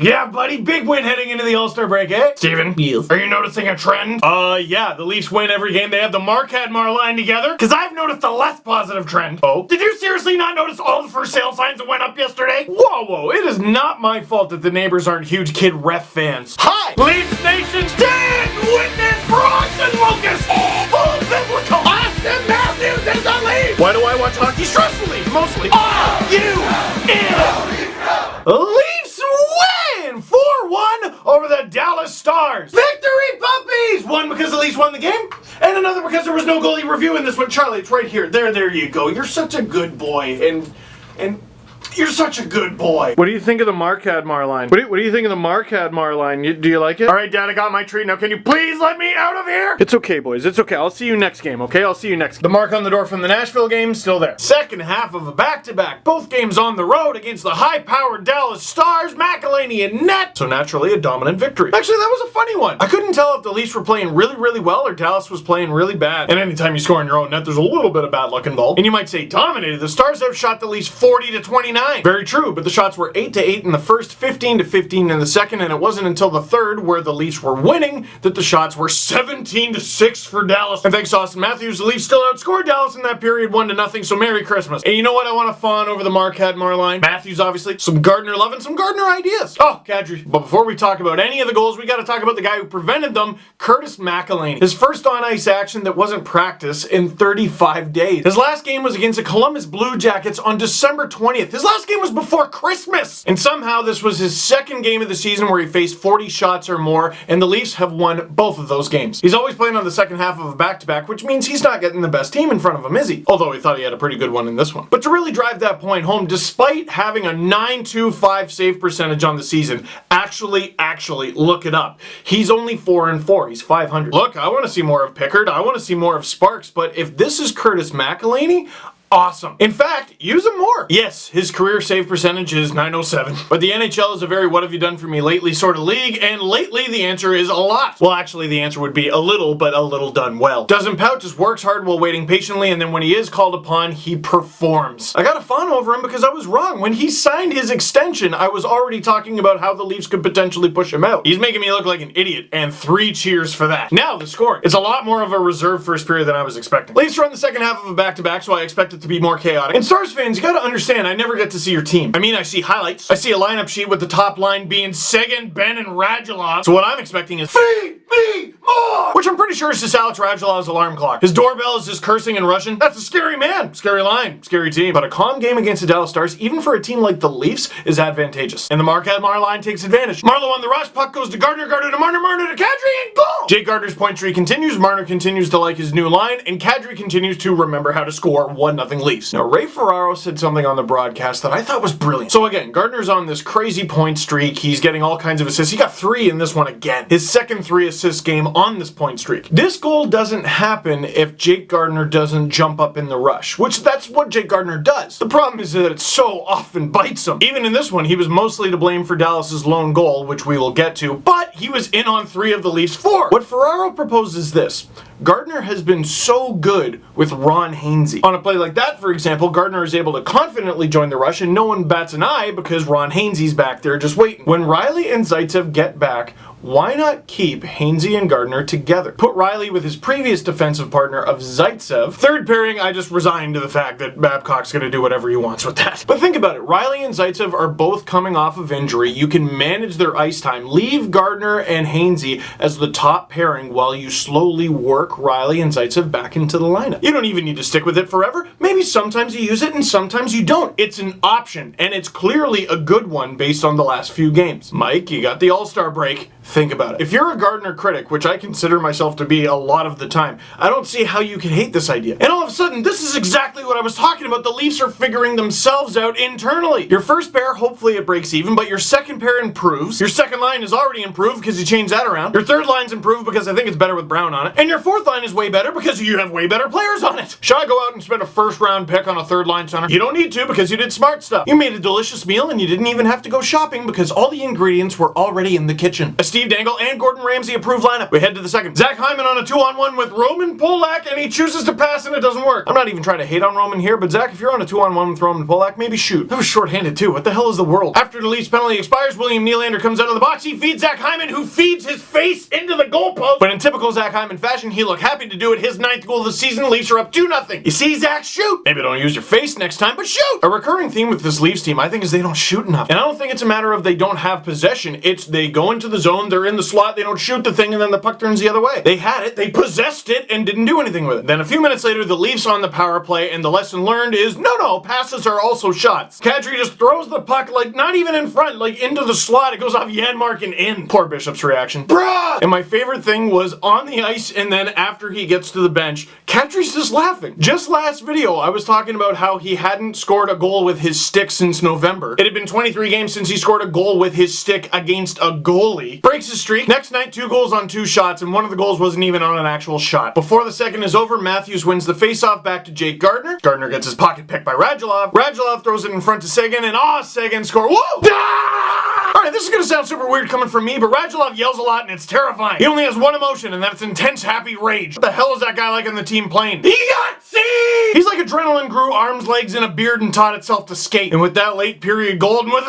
Yeah, buddy, big win heading into the All-Star break, eh? Steven? Yes. Are you noticing a trend? Yeah, the Leafs win every game. They have the MarKadMar line together. Because I've noticed a less positive trend. Oh? Did you seriously not notice all the first sale signs that went up yesterday? Whoa, it is not my fault that the neighbors aren't huge Kid Ref fans. Hi! Leafs Nation, stand witness frogs and locusts! Full biblical! Austin Matthews is the Leaf! Why do I watch hockey stressfully? Mostly. Leafs win 4-1 over the Dallas Stars. Victory puppies! One because the Leafs won the game, and another because there was no goalie review in this one. Charlie, it's right here. There you go. You're such a good boy, and you're such a good boy. What do you think of the MarKadMar line? What do you think of the MarKadMar line? Do you like it? All right, Dad, I got my treat. Now, can you please let me out of here? It's okay, boys. It's okay. I'll see you next game, okay? I'll see you next game. The mark on the door from the Nashville game, still there. Second half of a back-to-back. Both games on the road against the high-powered Dallas Stars. McElhaney in net. So naturally, a dominant victory. Actually, that was a funny one. I couldn't tell if the Leafs were playing really, really well or Dallas was playing really bad. And anytime you score in your own net, there's a little bit of bad luck involved. And you might say dominated. The Stars outshot the Leafs 40-29. Very true, but the shots were 8-8 in the first, 15-15 in the second, and it wasn't until the third, where the Leafs were winning, that the shots were 17-6 for Dallas. And thanks to Austin Matthews, the Leafs still outscored Dallas in that period 1-0, so Merry Christmas. And you know what I want to fawn over the MarKadMar line? Matthews, obviously. Some Gardner love and some Gardner ideas. Oh, Kadri. But before we talk about any of the goals, we got to talk about the guy who prevented them, Curtis McElhaney. His first on-ice action that wasn't practice in 35 days. His last game was against the Columbus Blue Jackets on December 20th. His last game was before Christmas! And somehow this was his second game of the season where he faced 40 shots or more, and the Leafs have won both of those games. He's always playing on the second half of a back-to-back, which means he's not getting the best team in front of him, is he? Although he thought he had a pretty good one in this one. But to really drive that point home, despite having a .925 save percentage on the season, actually, look it up. He's only 4-4. He's .500. Look, I want to see more of Pickard. I want to see more of Sparks, but if this is Curtis McElhaney, awesome. In fact, use him more. Yes, his career save percentage is .907. But the NHL is a very what have you done for me lately sort of league, and lately the answer is a lot. Well, actually the answer would be a little, but a little done well. Doesn't pout, just works hard while waiting patiently, and then when he is called upon, he performs. I got a fawn over him because I was wrong. When he signed his extension, I was already talking about how the Leafs could potentially push him out. He's making me look like an idiot, and 3 cheers for that. Now, the scoring. It's a lot more of a reserve first period than I was expecting. Leafs run the second half of a back-to-back, so I expect it to be more chaotic. And Stars fans, you gotta understand, I never get to see your team. I mean, I see highlights. I see a lineup sheet with the top line being Seguin, Ben, and Radulov. So what I'm expecting is feed me more! Which I'm pretty sure is just Alex Radulov's alarm clock. His doorbell is just cursing in Russian. That's a scary man. Scary line. Scary team. But a calm game against the Dallas Stars, even for a team like the Leafs, is advantageous. And the MarKadMar line takes advantage. Marleau on the rush, puck goes to Gardner, Gardner to Marner, Marner to Kadri, and goal! Jake Gardner's point streak continues, Marner continues to like his new line, and Kadri continues to remember how to score 1-0 Leafs. Now, Ray Ferraro said something on the broadcast that I thought was brilliant. So again, Gardner's on this crazy point streak. He's getting all kinds of assists. He got 3 in this one again. His second 3-assist game on this point streak. This goal doesn't happen if Jake Gardner doesn't jump up in the rush, which that's what Jake Gardner does. The problem is that it so often bites him. Even in this one, he was mostly to blame for Dallas's lone goal, which we will get to, but he was in on 3 of the Leafs' 4. What Ferraro proposes is this. Gardner has been so good with Ron Hainsey. On a play like that, for example, Gardner is able to confidently join the rush and no one bats an eye because Ron Hainsey's back there just waiting. When Riley and Zaitsev get back, why not keep Hainsey and Gardner together? Put Riley with his previous defensive partner of Zaitsev. Third pairing, I just resigned to the fact that Babcock's gonna do whatever he wants with that. But think about it, Riley and Zaitsev are both coming off of injury. You can manage their ice time. Leave Gardner and Hainsey as the top pairing while you slowly work Riley and Zaitsev back into the lineup. You don't even need to stick with it forever. Maybe sometimes you use it and sometimes you don't. It's an option, and it's clearly a good one based on the last few games. Mike, you got the All-Star break. Think about it. If you're a Gardner critic, which I consider myself to be a lot of the time, I don't see how you can hate this idea. And all of a sudden, this is exactly what I was talking about. The Leafs are figuring themselves out internally. Your first pair, hopefully it breaks even, but your second pair improves. Your second line is already improved because you changed that around. Your third line's improved because I think it's better with Brown on it. And your fourth line is way better because you have way better players on it. Should I go out and spend a first round pick on a third line center? You don't need to because you did smart stuff. You made a delicious meal and you didn't even have to go shopping because all the ingredients were already in the kitchen. A Steve Dangle and Gordon Ramsay approved lineup. We head to the second. Zach Hyman on a 2-on-1 with Roman Polak and he chooses to pass and it doesn't work. I'm not even trying to hate on Roman here, but Zach, if you're on a 2-on-1 with Roman Polak, maybe shoot. That was shorthanded too. What the hell is the world? After the Leafs penalty expires, William Nylander comes out of the box. He feeds Zach Hyman, who feeds his face into the goalpost. But in typical Zach Hyman fashion, he looked happy to do it. His 9th goal of the season. The Leafs are up 2-0. You see, Zach, shoot. Maybe don't use your face next time, but shoot. A recurring theme with this Leafs team, I think, is they don't shoot enough. And I don't think it's a matter of they don't have possession. It's they go into the zone, they're in the slot, they don't shoot the thing, and then the puck turns the other way. They had it, they possessed it, and didn't do anything with it. Then a few minutes later, the Leafs on the power play, and the lesson learned is, no, passes are also shots. Kadri just throws the puck, like, not even in front, like, into the slot. It goes off Janmark and in. Poor Bishop's reaction. Bruh! And my favorite thing was on the ice, and then after he gets to the bench, Kadri's just laughing. Just last video, I was talking about how he hadn't scored a goal with his stick since November. It had been 23 games since he scored a goal with his stick against a goalie. Breaks his streak. Next night, 2 goals on 2 shots, and one of the goals wasn't even on an actual shot. Before the second is over, Matthews wins the faceoff back to Jake Gardiner. Gardiner gets his pocket picked by Radulov. Radulov throws it in front to Seguin, and Seguin score. Whoa! Ah! Alright, this is gonna sound super weird coming from me, but Radulov yells a lot and it's terrifying. He only has one emotion, and that's intense happy rage. What the hell is that guy like in the team playing? Yahtzee! He's like adrenaline grew arms, legs, and a beard and taught itself to skate. And with that late period goal and with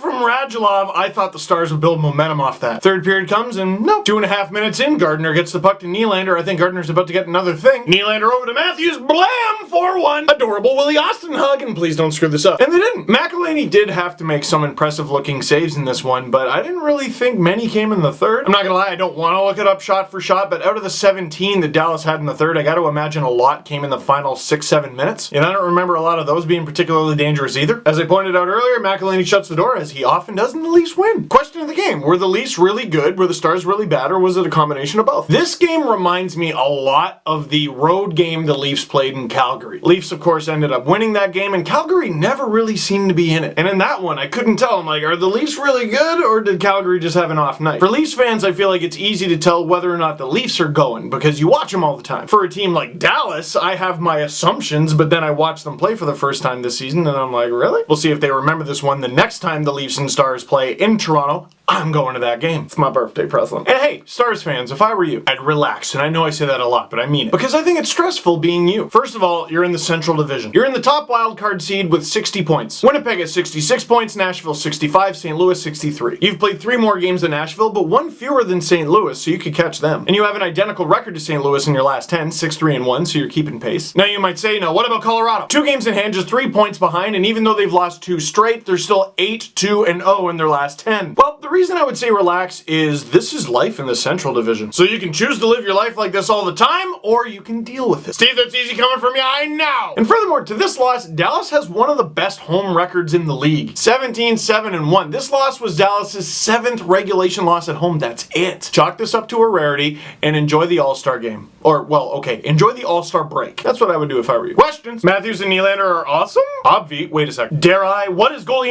from Radulov, I thought the Stars would build momentum off that. Third period comes and no. 2.5 minutes in, Gardiner gets the puck to Nylander. I think Gardiner's about to get another thing. Nylander over to Matthews, blam! 4-1. Adorable Willie Austin hug, and please don't screw this up. And they didn't. McElhaney did have to make some impressive looking saves in this one, but I didn't really think many came in the third. I'm not gonna lie, I don't want to look it up shot for shot, but out of the 17 that Dallas had in the third, I gotta imagine a lot came in the final 6-7 minutes. And I don't remember a lot of those being particularly dangerous either. As I pointed out earlier, McElhaney shuts the door, as he often does, and the Leafs win. Question of the game, were the Leafs really good? Were the Stars really bad? Or was it a combination of both? This game reminds me a lot of the road game the Leafs played in Calgary. Leafs, of course, ended up winning that game, and Calgary never really seemed to be in it. And in that one, I couldn't tell. I'm like, are the Leafs really good, or did Calgary just have an off night? For Leafs fans, I feel like it's easy to tell whether or not the Leafs are going, because you watch them all the time. For a team like Dallas, I have my assumptions, but then I watch them play for the first time this season, and I'm like, really? We'll see if they remember this one the next time the Leafs and Stars play in Toronto. I'm going to that game. It's my birthday present. And hey, Stars fans, if I were you, I'd relax. And I know I say that a lot, but I mean it. Because I think it's stressful being you. First of all, you're in the Central Division. You're in the top wildcard seed with 60 points. Winnipeg has 66 points, Nashville 65, St. Louis 63. You've played 3 more games than Nashville, but 1 fewer than St. Louis, so you could catch them. And you have an identical record to St. Louis in your last 10, 6-3-1, so you're keeping pace. Now you might say, no, what about Colorado? 2 games in hand, just 3 points behind, and even though they've lost 2 straight, they're still 8-2-0 in their last 10. Well, the reason I would say relax is this is life in the Central Division. So you can choose to live your life like this all the time, or you can deal with it. Steve, that's easy coming from you, I know! And furthermore, to this loss, Dallas has one of the best home records in the league. 17-7-1. This loss was Dallas's 7th regulation loss at home. That's it. Chalk this up to a rarity and enjoy the All-Star game. Or, well, okay, enjoy the All-Star break. That's what I would do if I were you. Questions? Matthews and Nylander are awesome? Obvi. Wait a sec. Dare I? What is goalie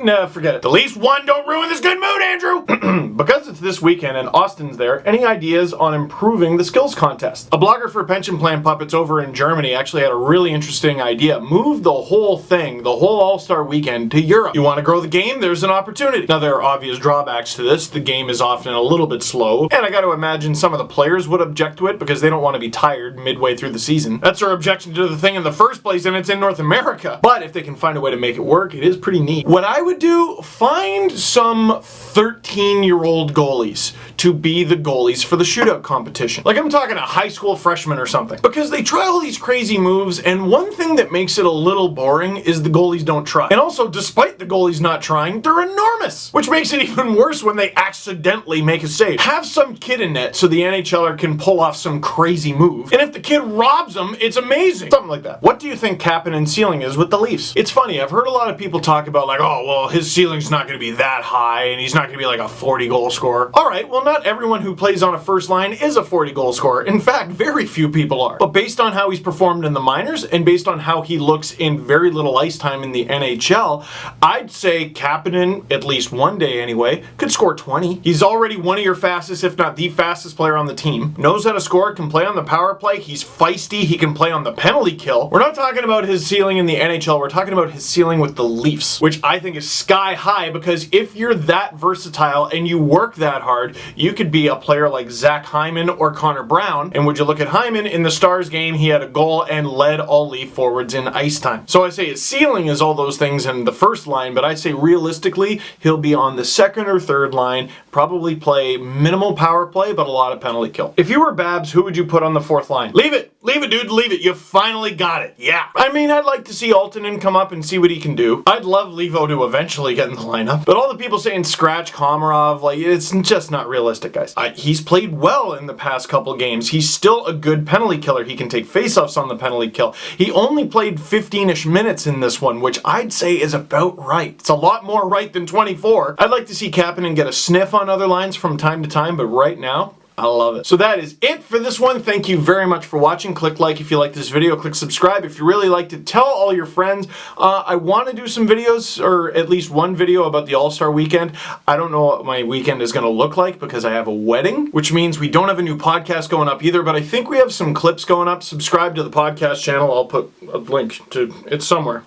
nah, forget it. The Leafs won. Don't ruin this good mood, Andrew! Because it's this weekend and Austin's there, any ideas on improving the skills contest? A blogger for Pension Plan Puppets over in Germany actually had a really interesting idea. Move the whole thing, the whole All-Star weekend, to Europe. You want to grow the game? There's an opportunity. Now, there are obvious drawbacks to this. The game is often a little bit slow, and I got to imagine some of the players would object to it because they don't want to be tired midway through the season. That's their objection to the thing in the first place, and it's in North America. But if they can find a way to make it work, it is pretty neat. What I would do, find some 13-year-old goalies to be the goalies for the shootout competition. Like, I'm talking a high school freshman or something. Because they try all these crazy moves, and one thing that makes it a little boring is the goalies don't try. And also, despite the goalies not trying, they're enormous! Which makes it even worse when they accidentally make a save. Have some kid in net so the NHLer can pull off some crazy move, and if the kid robs them, it's amazing. Something like that. What do you think capping and ceiling is with the Leafs? It's funny, I've heard a lot of people talk about like, oh, well, his ceiling's not going to be that high, and he's not not going to be like a 40 goal scorer. All right, well, not everyone who plays on a first line is a 40 goal scorer. In fact, very few people are. But based on how he's performed in the minors and based on how he looks in very little ice time in the NHL, I'd say Kapanen, at least one day anyway, could score 20. He's already one of your fastest, if not the fastest player on the team. Knows how to score, can play on the power play. He's feisty. He can play on the penalty kill. We're not talking about his ceiling in the NHL. We're talking about his ceiling with the Leafs, which I think is sky high, because if you're that versatile and you work that hard, you could be a player like Zach Hyman or Connor Brown. And would you look at Hyman in the Stars game, he had a goal and led all Leaf forwards in ice time. So I say his ceiling is all those things in the first line, but I say realistically, he'll be on the second or third line, probably play minimal power play, but a lot of penalty kill. If you were Babs, who would you put on the fourth line? Leave it, dude, leave it. You finally got it. Yeah. I mean, I'd like to see Altonen come up and see what he can do. I'd love Levo to eventually get in the lineup, but all the people saying scratch Komarov, like, it's just not realistic, guys. He's played well in the past couple games. He's still a good penalty killer. He can take faceoffs on the penalty kill. He only played 15-ish minutes in this one, which I'd say is about right. It's a lot more right than 24. I'd like to see Kapanen get a sniff on other lines from time to time, but right now, I love it. So that is it for this one. Thank you very much for watching. Click like if you like this video. Click subscribe if you really liked it. Tell all your friends. I want to do some videos, or at least one video about the All-Star weekend. I don't know what my weekend is going to look like because I have a wedding, which means we don't have a new podcast going up either, but I think we have some clips going up. Subscribe to the podcast channel. I'll put a link to it somewhere.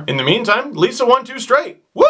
In the meantime, Lisa 1-2 straight. Woo!